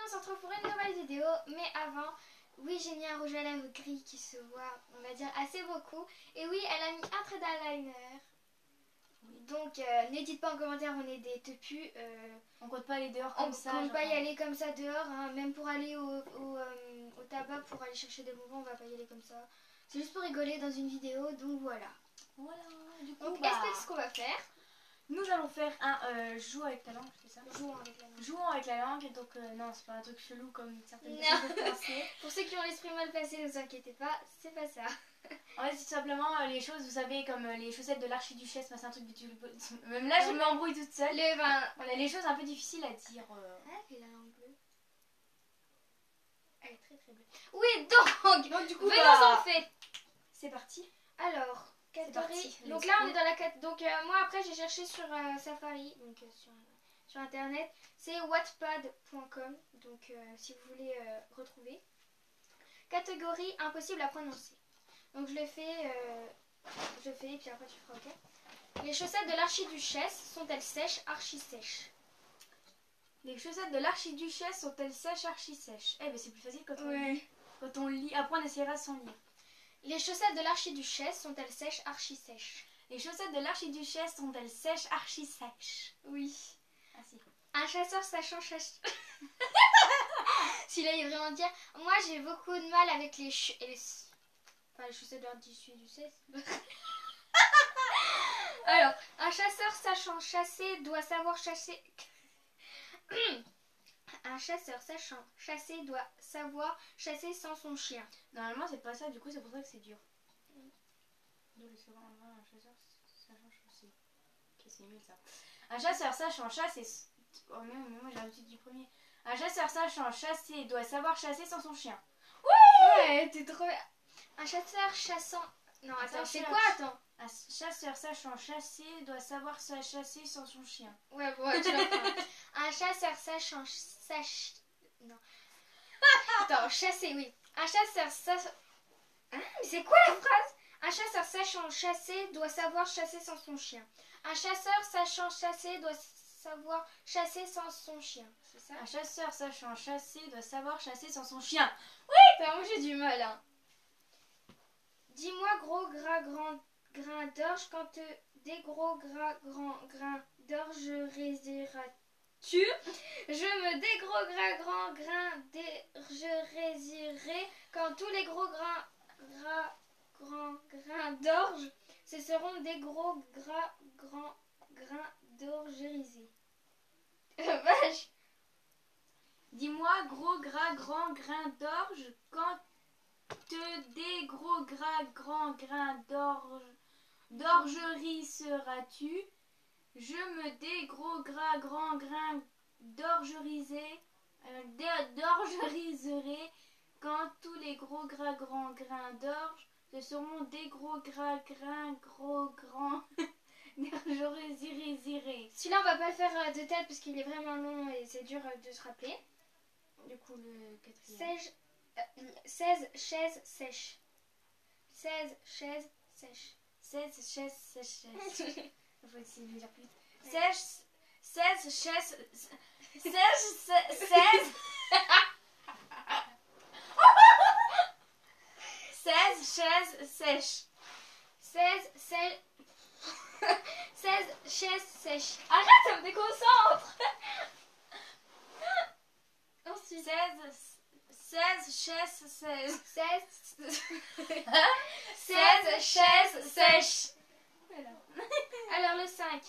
on se retrouve pour une nouvelle vidéo. Mais avant, oui, j'ai mis un rouge à lèvres gris qui se voit, on va dire, assez beaucoup. Et oui, elle a mis un trait d'eyeliner. Donc, n'hésite pas en commentaire, on est des tepus. On compte pas aller dehors comme ça. On compte pas y aller comme ça dehors, hein. Même pour aller au tabac, pour aller chercher des bonbons, on va pas y aller comme ça. C'est juste pour rigoler dans une vidéo, donc voilà. Voilà, du coup, Donc, explique ce qu'on va faire. nous allons faire un joue avec la langue, c'est ça? Jouons avec la langue. Jouons avec la langue, donc non, c'est pas un truc chelou comme certaines Non. personnes peuvent penser. Pour ceux qui ont l'esprit mal placé, ne vous inquiétez pas, c'est pas ça. En fait, c'est simplement les choses, vous savez, comme les chaussettes de l'archiduchesse, c'est un truc de... Même là, je m'embrouille toute seule. Voilà, les choses un peu difficiles à dire. Ah, puis la langue bleue. Elle est très très bleue. Oui, donc du coup, venons en fait. C'est parti. Alors, catégorie. Parti. Donc là, on est dans la catégorie. Donc moi, après, j'ai cherché sur Safari, donc sur internet. C'est wattpad.com. Donc si vous voulez retrouver. Catégorie impossible à prononcer. Donc je le fais, et puis après tu feras OK. Les chaussettes de l'archiduchesse sont-elles sèches, archi sèches? Les chaussettes de l'archiduchesse sont-elles sèches, archi sèches? Eh ben c'est plus facile quand on lit. Après on essaiera sans lire. Les chaussettes de l'archiduchesse sont-elles sèches, archi sèches? Les chaussettes de l'archiduchesse sont-elles sèches, archi sèches? Oui. Ah si. Un chasseur sachant chasser. Celui-là il est vraiment dire. Moi j'ai beaucoup de mal avec les les chaussettes de l'archiduchesse. Alors, un chasseur sachant chasser doit savoir chasser. Un chasseur sachant chasser doit savoir chasser sans son chien. Normalement c'est pas ça, du coup c'est pour ça que c'est dur. Donc un chasseur sachant chasser. Ok, c'est mieux ça. Un chasseur sachant chasser. Oh mais moi j'ai l'habitude du premier. Un chasseur sachant chasser doit savoir chasser sans son chien. Ouais, t'es trop. Un chasseur chassant. Non, attends, c'est quoi, attends? Un chasseur sachant chasser doit savoir chasser sans son chien. Ouais, tu vas prendre. Un chasseur sachant non. Attends, chasser, oui. Un chasseur sachant. Hein? Mais c'est quoi la phrase? Un chasseur sachant chasser doit savoir chasser sans son chien. Un chasseur sachant chasser doit savoir chasser sans son chien. C'est ça? Un chasseur sachant chasser doit savoir chasser sans son chien. Oui, moi j'ai du mal, hein. Dis-moi gros gras grand grain d'orge quand des gros gras grands grains d'orge résiras-tu? Je me des gros gras grands grains d'orge résirai quand tous les gros grands grains d'orge ce seront des gros gras grands grains d'orgerisés. Vache. Dis-moi gros gras grands grains d'orge quand des gros gras grands grains d'orgerie seras-tu? Je me des gros gras grands grains d'orgeriserai quand tous les gros gras grands grains d'orge ce seront des gros gras gros grands d'orgeriserai. Celui-là on va pas le faire de tête parce qu'il est vraiment long et c'est dur de se rappeler. Du coup le quatrième. 16 chaises sèches. 16 chaises sèches. 16 chaises sèches. Il faut essayer de le dire plus vite. 16 chaises. 16 chaises sèches. 16 chaises sèches. Arrête, ça me déconcentre. Ensuite. 16 chaises sèches. 16 chaises sèches. Voilà. Alors le 5.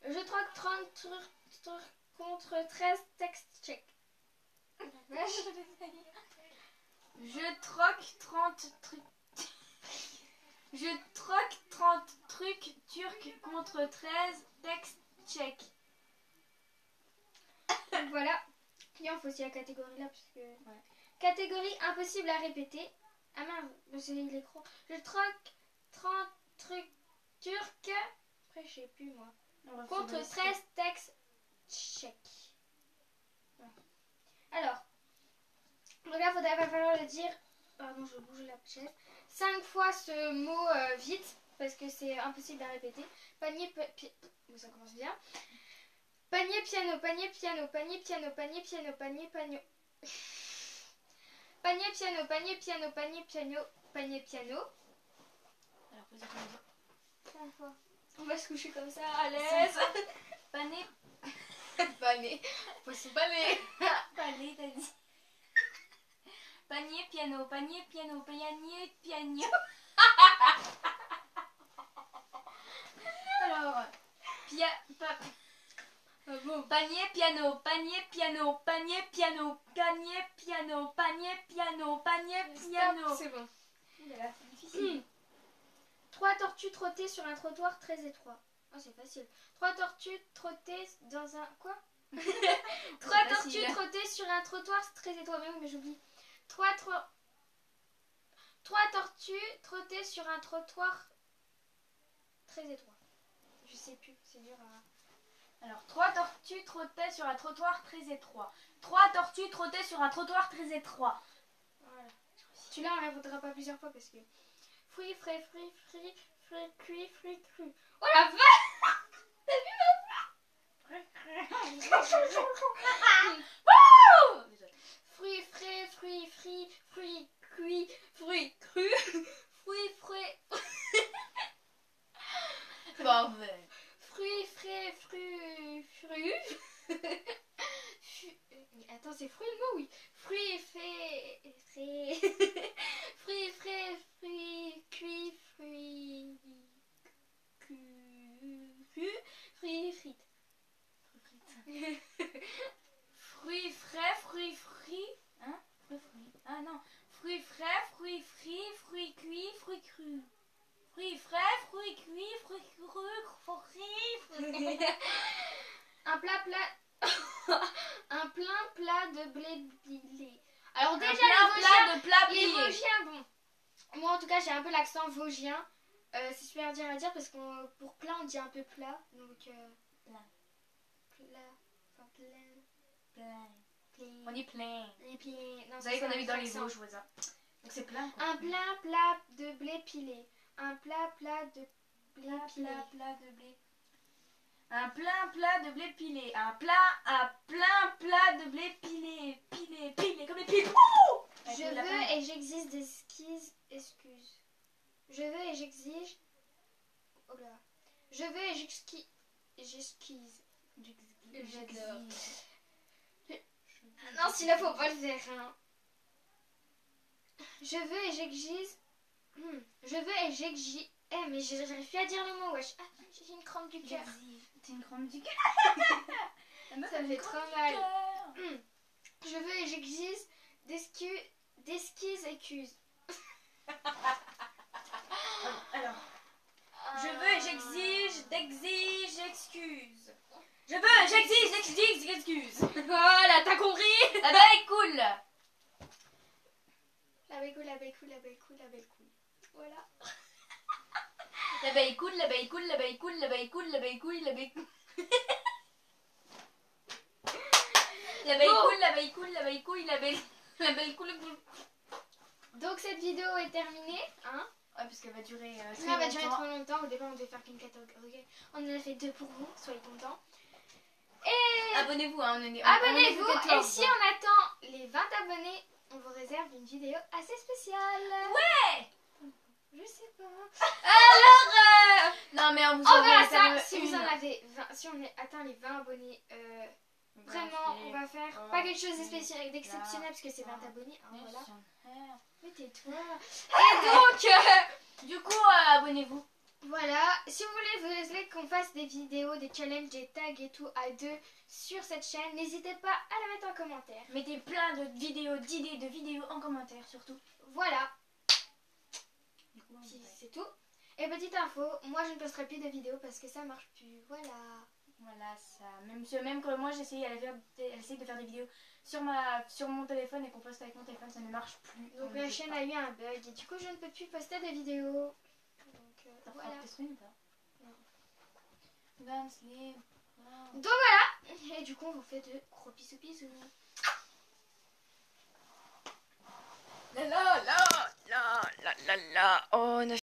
Je troque 30 trucs contre 13 textes tchèques. Je troque 30 trucs. Je troque 30 trucs turcs contre 13 textes tchèques. Donc voilà. Puis on fait aussi la catégorie là parce que. Ouais. Catégorie impossible à répéter. Ah mince, il est gros. Je troque 30 trucs turcs. Après je sais plus moi. Contre 13 textes tchèques. Ouais. Alors. Donc là il va falloir le dire. Pardon, je bouge la chaise. 5 fois ce mot vite. Parce que c'est impossible à répéter. Panier. Ça commence bien. Panier, piano, panier, piano, panier, piano, panier, piano, panier, piano. Panier, piano, panier, piano, panier, piano, panier, piano. Alors, posez comme ça. On va se coucher comme ça, à l'aise. Panier. Panier. Poisson panier. Panier, t'as dit. Panier, piano, panier, piano, panier, piano. Alors, panier, piano, panier, piano, panier, piano, panier, piano, panier, piano, panier, piano. C'est bon. C'est difficile. 3 tortues trottées sur un trottoir très étroit. Oh, c'est facile. 3 tortues trottées dans un... Quoi? 3 tortues trottées sur un trottoir très étroit. Mais oui, mais j'oublie. 3 tortues trottées sur un trottoir très étroit. Je sais plus, c'est dur à... Alors, 3 tortues trottaient sur un trottoir très étroit. 3 tortues trottaient sur un trottoir très étroit. Voilà. Celui-là, on ne répétera pas plusieurs fois parce que... Fruits, frais, fruits, fruits, fruits, cuits, fruits, crus. Oh la vache! T'as vu ma fruits, frais, fruits, frits, fruits, cuits, fruits, crus. Fruits, frais... C'est pas vrai. Fruits, frais, fruits... Attends, c'est fruits le mot, oui. Fruits, frais... fruits, frais, fruits, cuits, fruits... Fruits, frites. Fruits frais, fruits frits. Hein? Fruits. Ah non. Fruits frais, fruits frits, fruits cuits, fruits crus. Fruits frais, fruits cuits, fruits crus, Un plein plat de blé pilé. Alors déjà, les Vosgiens, bon. Moi en tout cas, j'ai un peu l'accent vosgien. C'est super dur à dire parce que pour plat, on dit un peu plat. Donc, Plein. Enfin, Plein. On dit plein. Et puis, non, Vous savez qu'on habite dans les Vosges, je vois ça. Donc c'est plein quoi. Un plein plat de blé pilé. Un plat de blé pilé. Plat de blé. Un plein plat de blé pilé. Un plein plat de blé pilé. Pilé, comme les piles. Je veux et j'exige des excuses. Je veux et j'exige. Oh là. Je veux et j'esquise. J'adore. Non, celui-là, faut pas le faire. Hein. Je veux et j'exige. Je veux et j'exige. Eh, mais j'arrive plus à dire le mot, wesh. Ah, j'ai une crampe du cœur. C'est une crampe du cœur. Ça me fait trop mal. Je veux et j'exige d'esquisse accuse. Alors, je veux et j'exige excuse. Je veux, j'exige excuse. Voilà, t'as compris? La baie est cool. La baie cool, la baie cool, la baie cool, la baie cool. Voilà. La baie est cool, la baie est cool, la baie est cool, la baie est cool, la baie est cool, la baie est cool. La baie est cool, la baie est cool, la baie est cool, la baie est cool. Donc cette vidéo est terminée, hein? Ouais, parce qu'elle va durer très Ça va durer longtemps. trop longtemps. Au départ, on devait faire qu'une catégorie. On en a fait 2 pour vous, soyez contents. Et Abonnez-vous, hein, abonnez-vous. Et si on attend les 20 abonnés, on vous réserve une vidéo assez spéciale. Ouais. Je sais pas. Alors non mais on vous On verra ça. réserve Si vous en avez 20, si on atteint les 20 abonnés, vraiment, on va faire pas quelque chose d'exceptionnel parce que c'est 20 abonnés. Hein, voilà. Mais tais-toi. Et donc, du coup, abonnez-vous. voilà. Si vous voulez qu'on fasse des vidéos, des challenges, des tags et tout à 2 sur cette chaîne, n'hésitez pas à la mettre en commentaire. Mettez plein de vidéos, d'idées de vidéos en commentaire surtout. Voilà. C'est tout. Et petite info, moi je ne posterai plus de vidéos parce que ça marche plus. Voilà. Voilà, ça. Même quand moi j'essayais de faire des vidéos sur mon téléphone et qu'on poste avec mon téléphone, ça ne marche plus. Donc la chaîne a eu un bug et du coup je ne peux plus poster de vidéos. Donc voilà. Donc voilà. Et du coup on vous fait de gros bisous bisous. La la la la la la la. Oh,